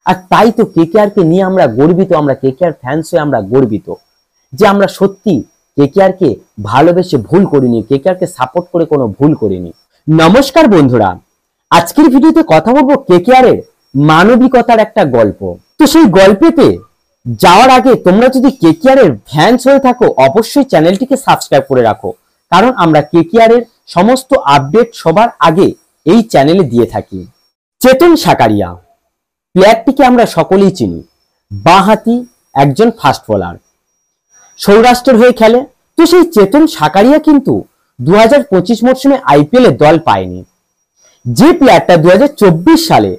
আর তাই তো কেকেআর কে নিয়ে আমরা গর্বিত, আমরা কেকেআর ফ্যান্স হয়ে আমরা গর্বিত যে আমরা সত্যি কেকেআর কে ভালোবেসে ভুল করিনি, কেকেআর কে সাপোর্ট করে কোনো ভুল করিনি। নমস্কার বন্ধুরা, আজকের ভিডিওতে কথা বলবো কেকেআর এর মানবিকতার একটা গল্প। তো সেই গল্পেতে যাওয়ার আগে তোমরা যদি কেকেআর এর ফ্যান্স হয়ে থাকো অবশ্যই চ্যানেলটিকে সাবস্ক্রাইব করে রাখো, কারণ আমরা কেকেআর এর সমস্ত আপডেট সবার আগে এই চ্যানেলে দিয়ে থাকি। চেতন সাকারিয়া প্লেয়ারটিকে আমরা সকলেই চিনি, বাঁহাতি একজন ফাস্ট বোলার, সৌরাষ্ট্রের হয়ে খেলে। তো সেই চেতন সাকারিয়া কিন্তু 2025 মরশুমে আইপিএল এ দল পায়নি। যে প্লেয়ারটা 2024 সালে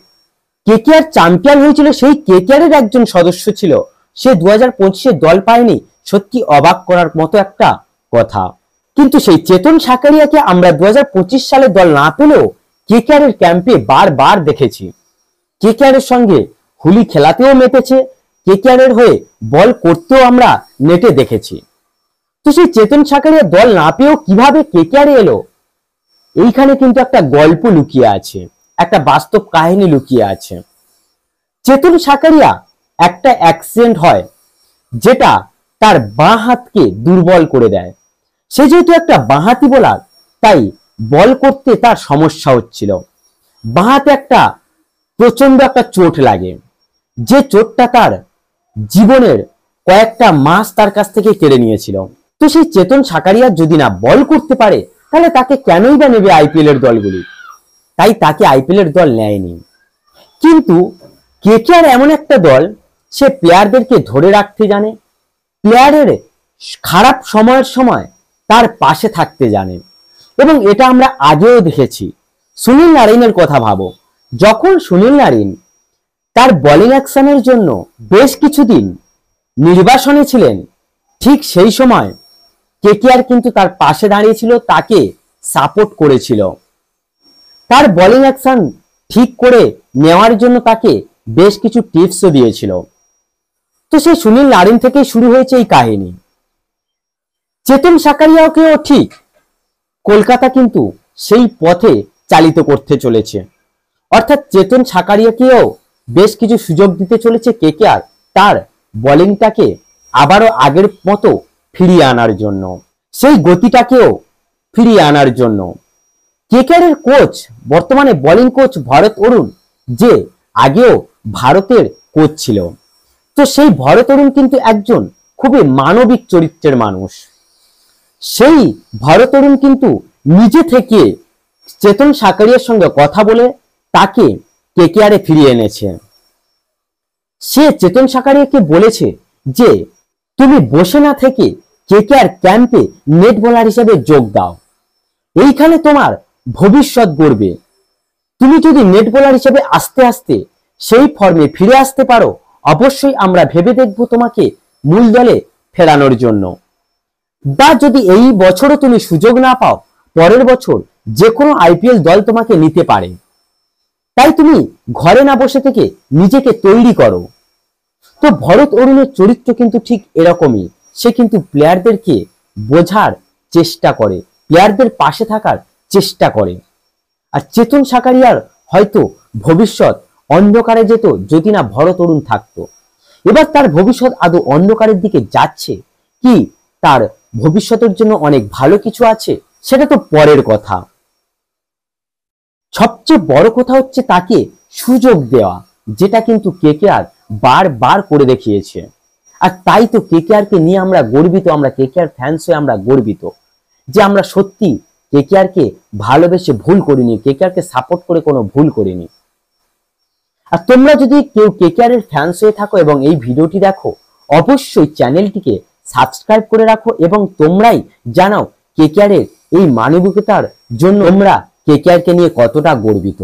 কেকেআর চ্যাম্পিয়ন হয়েছিল সেই কেকেআর এর একজন সদস্য ছিল, সে 2025 দল পায়নি। সত্যি অবাক করার মতো একটা কথা। কিন্তু সেই চেতন সাকারিয়াকে আমরা 2025 সালে দল না পেলেও কেকেআর এর ক্যাম্পে বারবার দেখেছি। কেকেআর এর সঙ্গে হুলি খেলাতেও মেতেছে, কেকেআর এর হয়ে বল করতেও আমরা নেটে দেখেছি। তো সেই চেতন সাকারিয়া দল না পেয়েও কিভাবে কেকেআর এলো, এইখানে কিন্তু একটা গল্প লুকিয়ে আছে, একটা বাস্তব কাহিনী লুকিয়ে আছে। চেতন সাকারিয়া একটা অ্যাক্সিডেন্ট হয় যেটা তার বাঁ হাতকে দুর্বল করে দেয়। সে যেহেতু একটা বাঁহাতি বোলার, তাই বল করতে তার সমস্যা হচ্ছিল। বাঁ হাতে একটা প্রচন্ড একটা চোট লাগে, যে চোটটা তার জীবনের কয়েকটা মাস তার কাছ থেকে কেড়ে নিয়েছিল। তো সেই চেতন সাকারিয়া যদি না বল করতে পারে তাহলে তাকে কেনই বা নেবে আইপিএল এর দলগুলি, তাই তাকে আইপিএল এর দল নেয়নি। কিন্তু কেকেআর এমন একটা দল, সে প্লেয়ারদেরকে ধরে রাখতে জানে, প্লেয়ারের খারাপ সময়ের সময় তার পাশে থাকতে জানে। এবং এটা আমরা আগেও দেখেছি। সুনীল নারিনের কথা ভাবো, যখন সুনীল নারিন তার বোলিং অ্যাকশনের জন্য বেশ কিছুদিন নির্বাসনে ছিলেন, ঠিক সেই সময় কেকেআর কিন্তু তার পাশে দাঁড়িয়েছিল, তাকে সাপোর্ট করেছিল। তার বোলিং অ্যাকশন ঠিক করে নেওয়ার জন্য তাকে বেশ কিছু টিপসও দিয়েছিল। তো সেই সুনীল নারিন থেকে শুরু হয়েছে এই কাহিনী। চেতন সাকারিয়াকেও ঠিক কলকাতা কিন্তু সেই পথে চালিত করতে চলেছে, অর্থাৎ চেতন সাকারিয়াকেও বেশ কিছু সুযোগ দিতে চলেছে কেকেআর তার বোলিংটাকে আবারও আগের মতো ফিরিয়ে আনার জন্য, সেই গতিটাকেও ফিরিয়ে আনার জন্য। কেকেআর এর কোচ বর্তমানে বোলিং কোচ ভরত অরুণ, যে আগেও ভারতের কোচ ছিল। তো সেই ভরত অরুণ কিন্তু একজন খুবই মানবিক চরিত্রের মানুষ। সেই ভরত অরুণ কিন্তু নিজে থেকে চেতন সাকারিয়ার সঙ্গে কথা বলে তাকে কেকেআর এ ফিরিয়ে এনেছে। সে চেতন সাকারিয়াকে বলেছে যে তুমি বসে না থেকে কেকেআর ক্যাম্পে নেট বোলার হিসেবে যোগ দাও, এইখানে তোমার ভবিষ্যৎ গড়বে। তুমি যদি নেট বোলার হিসেবে আস্তে আস্তে সেই ফর্মে ফিরে আসতে পারো, অবশ্যই আমরা ভেবে দেখব তোমাকে মূল দলে ফেরানোর জন্য। বা যদি এই বছরও তুমি সুযোগ না পাও, পরের বছর যে কোনো আইপিএল দল তোমাকে নিতে পারে। তাই তুমি ঘরে না বসে থেকে নিজেকে তৈরি করো। তো ভরত অরুণের চরিত্র কিন্তু ঠিক এরকমই। সে কিন্তু প্লেয়ারদেরকে বোঝার চেষ্টা করে, প্লেয়ারদের পাশে থাকার চেষ্টা করে। আর চেতন সাকারিয়ার হয়তো ভবিষ্যৎ অন্ধকারে যেত যদি না ভরত অরুণ থাকতো। এবার তার ভবিষ্যৎ আদৌ অন্ধকারের দিকে যাচ্ছে কি তার ভবিষ্যতের জন্য অনেক ভালো কিছু আছে, সেটা তো পরের কথা। সবচেয়ে বড় কথা হচ্ছে তাকে সুযোগ দেওয়া, যেটা কিন্তু কেকেআর বারবার করে দেখিয়েছে। আর তাই তো কেকেআর কে নিয়ে আমরা গর্বিত, আমরা কেকেআর ফ্যান্স হয়ে আমরা গর্বিত যে আমরা সত্যি কেকেআর কে ভালোবেসে ভুল করিনি, কেকেআর কে সাপোর্ট করে কোনো ভুল করিনি। আর তোমরা যদি কেউ কেকেআর এর ফ্যান্স হয়ে থাকো এবং এই ভিডিওটি দেখো, অবশ্যই চ্যানেলটিকে সাবস্ক্রাইব করে রাখো এবং তোমরাই জানাও কেকেআর এর এই মানবিকতার জন্য তোমরা কেকেআর কে নিয়ে কতটা গর্বিত।